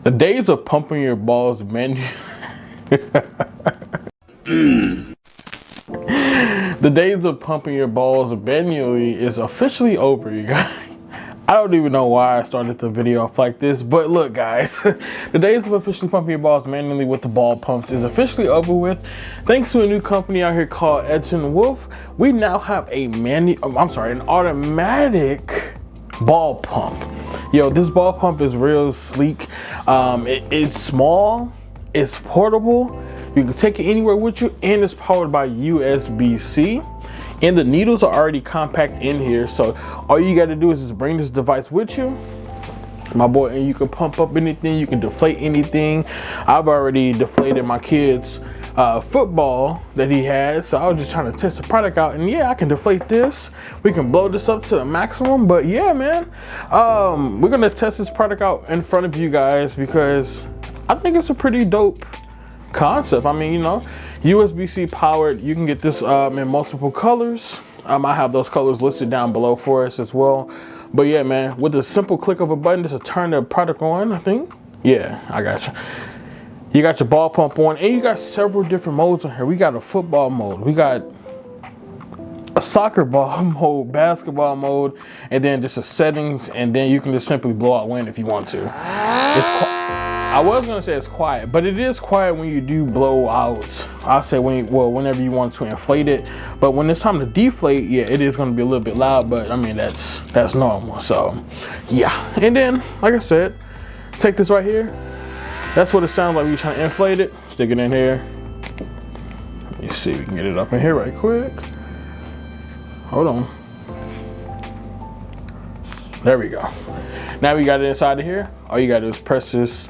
The days of pumping your balls manually. The days of pumping your balls manually is officially over, you guys. I don't even know why I started the video off like this, but look guys, the days of officially pumping your balls manually with the ball pumps is officially over with. Thanks to a new company out here called EtenWolf, we now have an automatic ball pump. Yo, this ball pump is real sleek. It's small, it's portable, you can take it anywhere with you, and it's powered by USB-C. And the needles are already compact in here, so all you got to do is just bring this device with you, my boy, and you can pump up anything, you can deflate anything. I've already deflated my kid's football that he had, so I was just trying to test the product out, and yeah, I can deflate this. We can blow this up to the maximum, but yeah, man, we're gonna test this product out in front of you guys because I think it's a pretty dope concept. I mean, you know, USB-C powered. You can get this in multiple colors. I have those colors listed down below for us as well. But yeah, man, with a simple click of a button just to turn the product on, I think. Yeah, I got you. You got your ball pump on, and you got several different modes on here. We got a football mode, we got a soccer ball mode, basketball mode, and then just a settings, and then you can just simply blow out wind if you want to. I was gonna say it's quiet, but it is quiet when you do blow out. I'll say whenever you want to inflate it, but when it's time to deflate, yeah, it is gonna be a little bit loud, but I mean, that's normal, so yeah. And then, like I said, take this right here. That's what it sounds like when you're trying to inflate it. Stick it in here. Let me see if we can get it up in here right quick. Hold on. There we go. Now we got it inside of here. All you gotta do is press this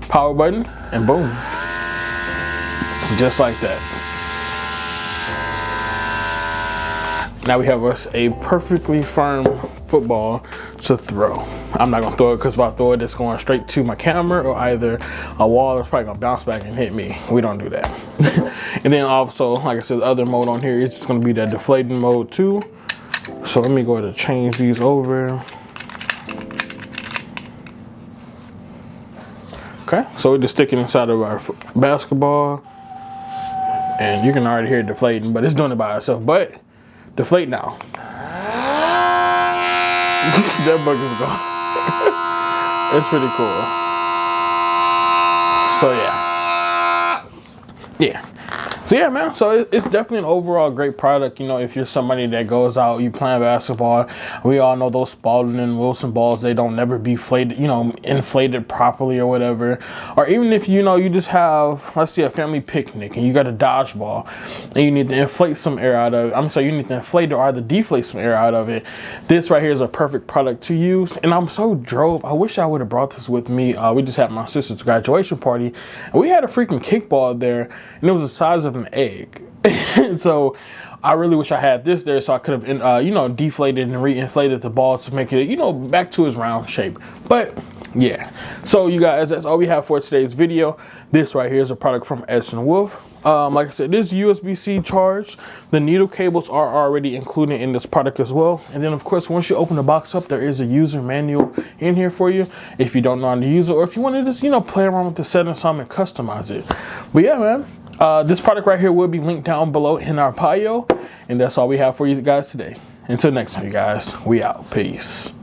power button and boom. Just like that. Now we have us a perfectly firm football to throw. I'm not gonna throw it because if I throw it, it's going straight to my camera or either a wall that's probably gonna bounce back and hit me. We don't do that. And then also, like I said, the other mode on here is just gonna be that deflating mode too. So let me go ahead and change these over. Okay, so we just stick it inside of our basketball, and you can already hear it deflating, but it's doing it by itself. But deflate now. That bug is gone. It's pretty cool. So yeah. So yeah, man, so it's definitely an overall great product. You know, if you're somebody that goes out, you playing basketball, we all know those Spalding and Wilson balls, they don't never be inflated properly or whatever. Or even if, you know, you just have, let's say, a family picnic and you got a dodgeball and you need to inflate some air out of it. I'm sorry, you need to inflate it or either deflate some air out of it. This right here is a perfect product to use. And I'm so drove. I wish I would have brought this with me. We just had my sister's graduation party and we had a freaking kickball there, and it was the size of an egg. So I really wish I had this there so I could have you know, deflated and reinflated the ball to make it, you know, back to its round shape. But yeah, so you guys, that's all we have for today's video. This right here is a product from EtenWolf. Like I said, this USB-C charged. The needle cables are already included in this product as well. And then of course, once you open the box up, there is a user manual in here for you if you don't know how to use it, or if you want to just, you know, play around with the settings some and customize it. But yeah, man, this product right here will be linked down below in our bio, and that's all we have for you guys today. Until next time, you guys, we out. Peace.